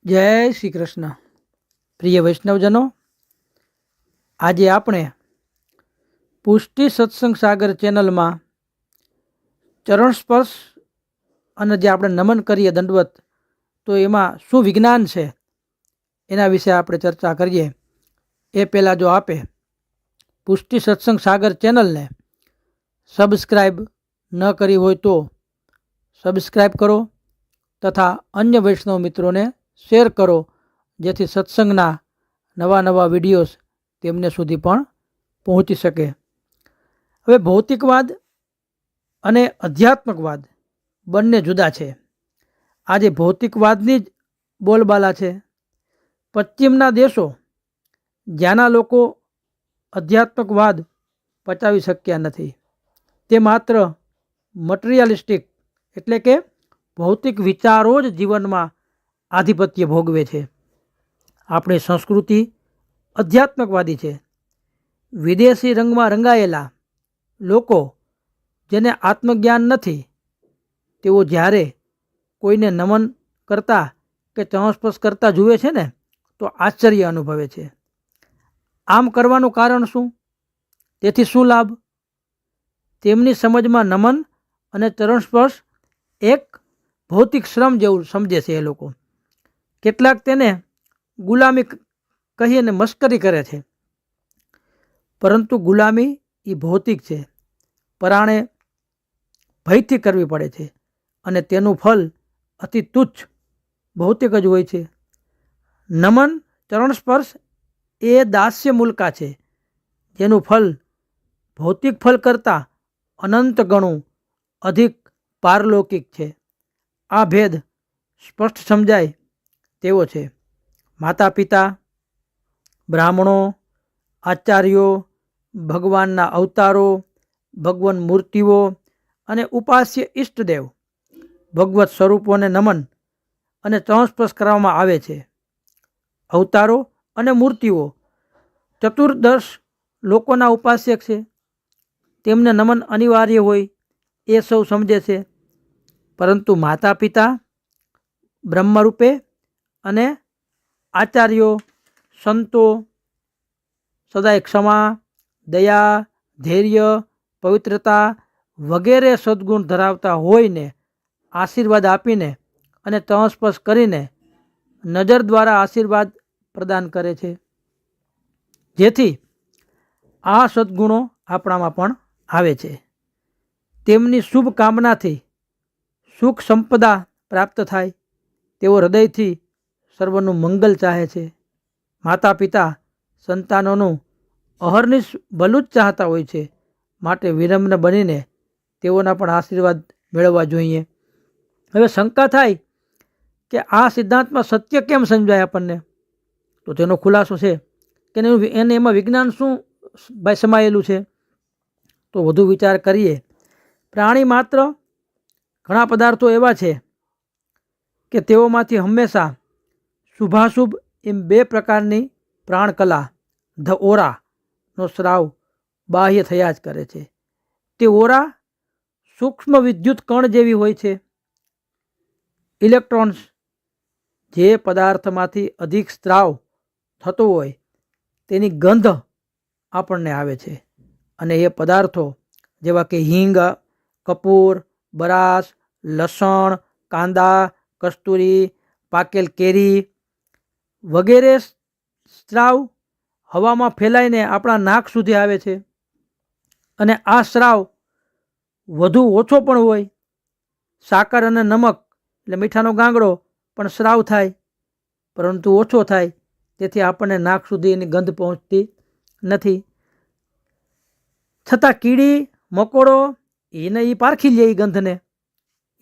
જય શ્રી કૃષ્ણ. પ્રિય વૈષ્ણવજનો, આજે આપણે પુષ્ટિ સત્સંગ સાગર ચેનલમાં ચરણ સ્પર્શ અને જે આપણે નમન કરીએ દંડવત, તો એમાં શું વિજ્ઞાન છે એના વિશે આપણે ચર્ચા કરીએ. એ પહેલાં જો આપે પુષ્ટિ સત્સંગ સાગર ચેનલને સબસ્ક્રાઈબ ન કરી હોય તો સબસ્ક્રાઈબ કરો તથા અન્ય વૈષ્ણવ મિત્રોને શેર કરો, જેથી સત્સંગના નવા નવા વિડીયોઝ તેમને સુધી પણ પહોંચી શકે. હવે ભૌતિકવાદ અને અધ્યાત્મકવાદ બંને જુદા છે. આજે ભૌતિકવાદની જ બોલબાલા છે. પશ્ચિમના દેશો જ્યાંના લોકો અધ્યાત્મકવાદ પચાવી શક્યા નથી. તે માત્ર મટીરિયાલિસ્ટિક એટલે કે ભૌતિક વિચારો જ જીવનમાં આધિપત્ય ભોગવે છે. આપણી સંસ્કૃતિ અધ્યાત્મકવાદી છે. વિદેશી રંગમાં રંગાયેલા લોકો જેને આત્મજ્ઞાન નથી, તેઓ જ્યારે કોઈને નમન કરતા કે ચરણસ્પર્શ કરતા જુએ છે ને, તો આશ્ચર્ય અનુભવે છે. આમ કરવાનું કારણ શું? તેથી શું લાભ? તેમની સમજમાં નમન અને ચરણસ્પર્શ એક ભૌતિક શ્રમ જેવું સમજે છે એ લોકો. કેટલાક તેને ગુલામી કહીને મશ્કરી કરે છે, પરંતુ ગુલામી એ ભૌતિક છે. પરાણે ભયથી કરવી પડે છે અને તેનું ફલ અતિ તુચ્છ ભૌતિક જ હોય છે. નમન ચરણસ્પર્શ એ દાસ્ય મુલકા છે, જેનું ફલ ભૌતિક ફલ કરતાં અનંત ગણું અધિક પારલૌકિક છે. આ ભેદ સ્પષ્ટ સમજાય તેવો છે. માતા પિતા, બ્રાહ્મણો, આચાર્યો, ભગવાનના અવતારો, ભગવાન મૂર્તિઓ અને ઉપાસ્ય ઈષ્ટદેવ ભગવત સ્વરૂપોને નમન અને ચરણસ્પર્શ કરવામાં આવે છે. અવતારો અને મૂર્તિઓ ચતુર્દશ લોકોના ઉપાસ્યક છે. તેમને નમન અનિવાર્ય હોય એ સૌ સમજે છે, પરંતુ માતા પિતા બ્રહ્મરૂપે અને આચાર્યો, સંતો સદાય ક્ષમા, દયા, ધૈર્ય, પવિત્રતા વગેરે સદ્ગુણ ધરાવતા હોઈને આશીર્વાદ આપીને અને ચરણસ્પર્શ કરીને નજર દ્વારા આશીર્વાદ પ્રદાન કરે છે, જેથી આ સદ્ગુણો આપણામાં પણ આવે છે. તેમની શુભ કામનાથી સુખ સંપદા પ્રાપ્ત થાય, તેઓ હૃદયથી સર્વનું મંગલ ચાહે છે. માતા પિતા સંતાનોનું અહર્નિશ ભલું જ ચાહતા હોય છે, માટે વિનમ્ર બનીને તેઓના પણ આશીર્વાદ મેળવવા જોઈએ. હવે શંકા થાય કે આ સિદ્ધાંતમાં સત્ય કેમ સમજાય આપણને? તો તેનો ખુલાસો છે કે એને એમાં વિજ્ઞાન શું ભાઈ સમાયેલું છે. તો વધુ વિચાર કરીએ. પ્રાણી માત્ર ઘણા પદાર્થો એવા છે કે તેઓમાંથી હંમેશા શુભાશુભ એમ બે પ્રકારની પ્રાણકલા ધ ઓરાનો સ્રાવ બાહ્ય થયા જ કરે છે. તે ઓરા સૂક્ષ્મ વિદ્યુત કણ જેવી હોય છે. ઇલેક્ટ્રોન્સ જે પદાર્થમાંથી અધિક સ્ત્રાવ થતો હોય તેની ગંધ આપણને આવે છે, અને એ પદાર્થો જેવા કે હિંગ, કપૂર, બરાસ, લસણ, કાંદા, કસ્તુરી, પાકેલ કેરી વગેરે સ્ત્રાવ હવામાં ફેલાઈને આપણા નાક સુધી આવે છે. અને આ સ્રાવ વધુ ઓછો પણ હોય. સાકર અને નમક એટલે મીઠાનો ગાંગડો પણ સ્રાવ થાય, પરંતુ ઓછો થાય, તેથી આપણને નાક સુધી એની ગંધ પહોંચતી નથી. છતાં કીડી મકોડો એને એ પારખી લે એ ગંધને,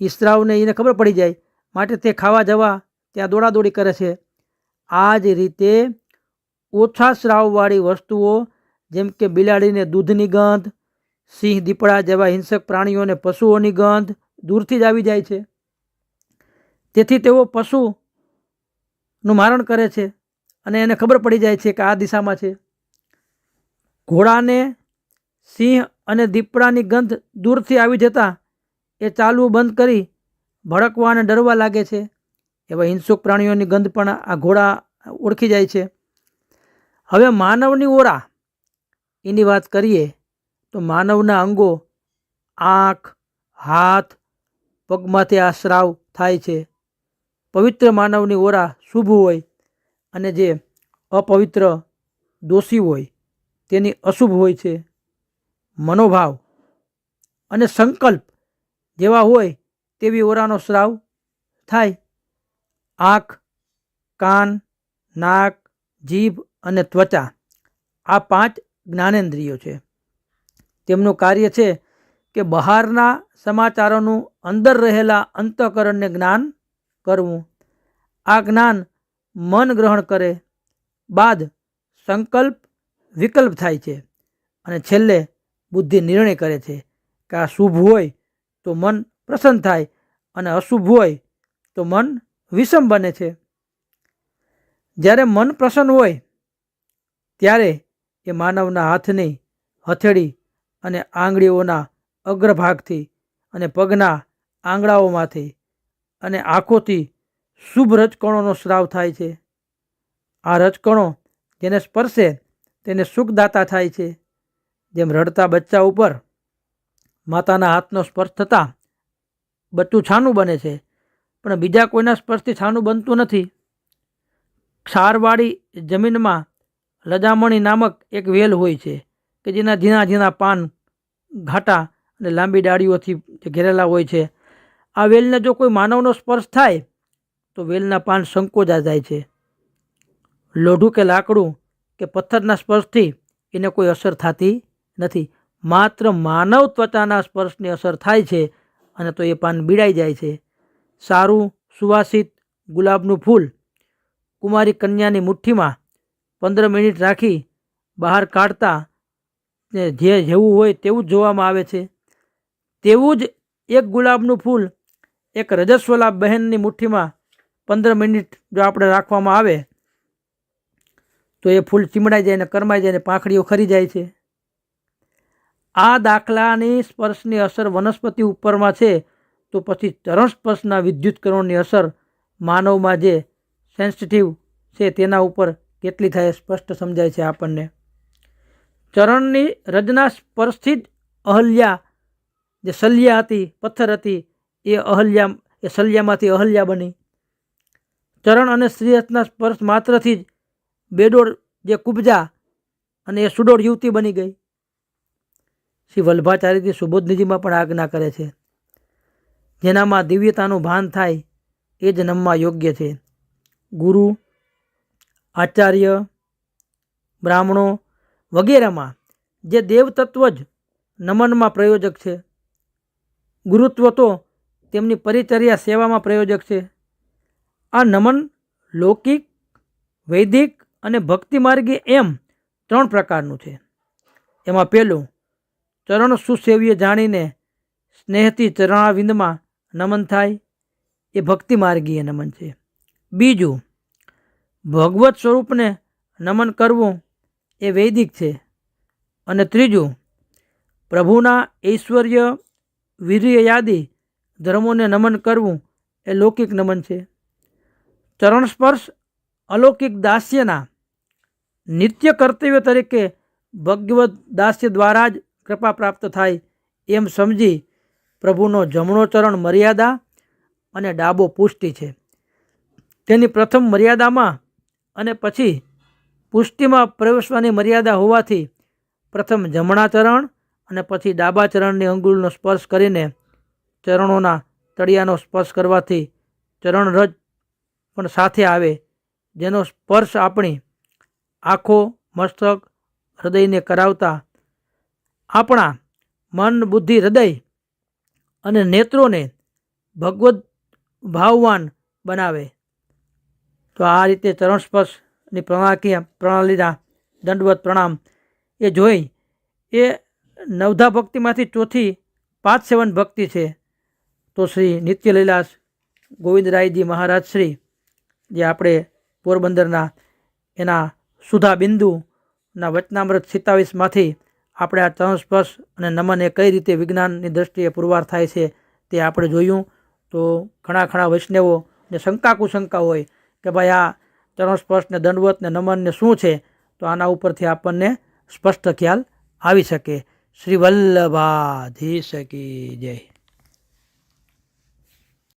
એ સ્ત્રાવને એને ખબર પડી જાય, માટે તે ખાવા જવા ત્યાં દોડાદોડી કરે છે. આ જ રીતે ઓછા સ્રાવવાળી વસ્તુઓ જેમ કે બિલાડીને દૂધની ગંધ, સિંહ દીપડા જેવા હિંસક પ્રાણીઓને પશુઓની ગંધ દૂરથી જ આવી જાય છે. તેથી તેઓ પશુનું મારણ કરે છે અને એને ખબર પડી જાય છે કે આ દિશામાં છે. ઘોડાને સિંહ અને દીપડાની ગંધ દૂરથી આવી જતાં એ ચાલવું બંધ કરી ભડકવા અને ડરવા લાગે છે. એવા હિંસક પ્રાણીઓની ગંધ પણ આ ઘોડા ઓળખી જાય છે. હવે માનવની ઓરા એની વાત કરીએ તો માનવના અંગો આંખ, હાથ, પગમાંથી આ સ્રાવ થાય છે. પવિત્ર માનવની ઓરા શુભ હોય અને જે અપવિત્ર દોષી હોય તેની અશુભ હોય છે. મનોભાવ અને સંકલ્પ જેવા હોય તેવી ઓરાનો સ્રાવ થાય. આંખ, કાન, નાક, જીભ અને ત્વચા આ 5 જ્ઞાનેન્દ્રિયો છે. તેમનું કાર્ય છે કે બહારના સમાચારોનું અંદર રહેલા અંતઃકરણને જ્ઞાન કરવું. આ જ્ઞાન મન ગ્રહણ કરે બાદ સંકલ્પ વિકલ્પ થાય છે અને છેલ્લે બુદ્ધિ નિર્ણય કરે છે કે આ શુભ હોય તો મન પ્રસન્ન થાય અને અશુભ હોય તો મન વિષમ બને છે. જ્યારે મન પ્રસન્ન હોય ત્યારે એ માનવના હાથની હથેળી અને આંગળીઓના અગ્રભાગથી અને પગના આંગળાઓમાંથી અને આંખોથી શુભ રજકણોનો સ્રાવ થાય છે. આ રજકણો જેને સ્પર્શે તેને સુખદાતા થાય છે. જેમ રડતા બચ્ચા ઉપર માતાના હાથનો સ્પર્શ થતાં બચ્ચું છાનું બને છે, પણ બીજા કોઈના સ્પર્શથી છાનું બનતું નથી. ક્ષારવાળી જમીનમાં લજામણી નામક એક વેલ હોય છે કે જેના ઝીણા ઝીણા પાન ઘાટા અને લાંબી ડાળીઓથી ઘેરેલા હોય છે. આ વેલને જો કોઈ માનવનો સ્પર્શ થાય તો વેલના પાન સંકોચા જાય છે. લોઢું કે લાકડું કે પથ્થરના સ્પર્શથી એને કોઈ અસર થતી નથી. માત્ર માનવ ત્વચાના સ્પર્શની અસર થાય છે અને તો એ પાન બીડાઈ જાય છે. સારું સુવાસિત ગુલાબનું ફૂલ કુમારી કન્યાની મુઠ્ઠીમાં 15 મિનિટ રાખી બહાર કાઢતા જેવું હોય તેવું જ જોવામાં આવે છે. તેવું જ એક ગુલાબનું ફૂલ એક રજસ્વલા બહેનની મુઠ્ઠીમાં 15 મિનિટ જો આપણે રાખવામાં આવે તો એ ફૂલ ચીમડાઈ જાય ને કરમાઈ જાય ને પાંખડીઓ ખરી જાય છે. આ દાખલાની સ્પર્શની અસર વનસ્પતિ ઉપરમાં છે તો પછી ચરણ સ્પર્શના વિદ્યુતકરણોની અસર માનવમાં જે સેન્સિટિવ છે તેના ઉપર કેટલી થાય સ્પષ્ટ સમજાય છે આપણને. ચરણની રજના સ્પર્શથી જ અહલ્યા જે શલ્યા હતી, પથ્થર હતી, એ શલ્યામાંથી અહલ્યા બની. ચરણ અને શ્રીહસ્તના સ્પર્શ માત્રથી જ બેડોળ જે કુબજા અને એ સુડોળ યુવતી બની ગઈ. શ્રી વલ્ભાચાર્યજી સુબોધનિજીમાં પણ આજ્ઞા કરે છે જેનામાં દિવ્યતાનું ભાન થાય એ જ નમવા યોગ્ય છે. ગુરુ, આચાર્ય, બ્રાહ્મણો વગેરેમાં જે દેવતત્વ જ નમનમાં પ્રયોજક છે. ગુરુત્વ તો તેમની પરિચર્યા સેવામાં પ્રયોજક છે. આ નમન લૌકિક, વૈદિક અને ભક્તિ માર્ગી એમ 3 પ્રકારનું છે. એમાં પહેલું ચરણ સુસેવ્ય જાણીને સ્નેહથી ચરણાવિંદમાં નમન થાય એ ભક્તિ માર્ગીય નમન છે. બીજું ભગવત સ્વરૂપને નમન કરવું એ વૈદિક છે. અને ત્રીજું પ્રભુના ઐશ્વર્ય, વીર્યયાદી ધર્મોને નમન કરવું એ લૌકિક નમન છે. ચરણ સ્પર્શ અલૌકિક દાસ્યના નિત્ય કર્તવ્ય તરીકે ભગવદ દાસ્ય દ્વારા જ કૃપા પ્રાપ્ત થાય એમ સમજી પ્રભુનો જમણો ચરણ મર્યાદા અને ડાબો પુષ્ટિ છે. તેની પ્રથમ મર્યાદામાં અને પછી પુષ્ટિમાં પ્રવેશવાની મર્યાદા હોવાથી પ્રથમ જમણા ચરણ અને પછી ડાબા ચરણની અંગુલનો સ્પર્શ કરીને ચરણોના તળિયાનો સ્પર્શ કરવાથી ચરણરજ પણ સાથે આવે, જેનો સ્પર્શ આપણી આંખો, મસ્તક, હૃદયને કરાવતા આપણા મન, બુદ્ધિ, હૃદય અને નેત્રોને ભગવદ ભાવવાન બનાવે. તો આ રીતે ચરણ સ્પર્શની પ્રણાલીના દંડવત પ્રણામ એ જોઈ એ નવધા ભક્તિમાંથી ચોથી 5-7 ભક્તિ છે. તો શ્રી નિત્યલીલાસ ગોવિંદરાયજી મહારાજ શ્રી જે આપણે પોરબંદરના એના સુધા બિંદુના વચનામૃત 27માંથી આપણે આ ચરણ સ્પર્શ અને નમન એ કઈ રીતે વિજ્ઞાનની દ્રષ્ટિએ પુરવાર થાય છે તે આપણે જોયું. તો ઘણા વૈષ્ણવો ને શંકા કુશંકા હોય કે ભાઈ આ ચરણ સ્પર્શ ને દંડવત ને નમન ને શું છે, તો આના ઉપરથી આપણને સ્પષ્ટ ખ્યાલ આવી શકે. શ્રી વલ્લભાધીશ કી જય.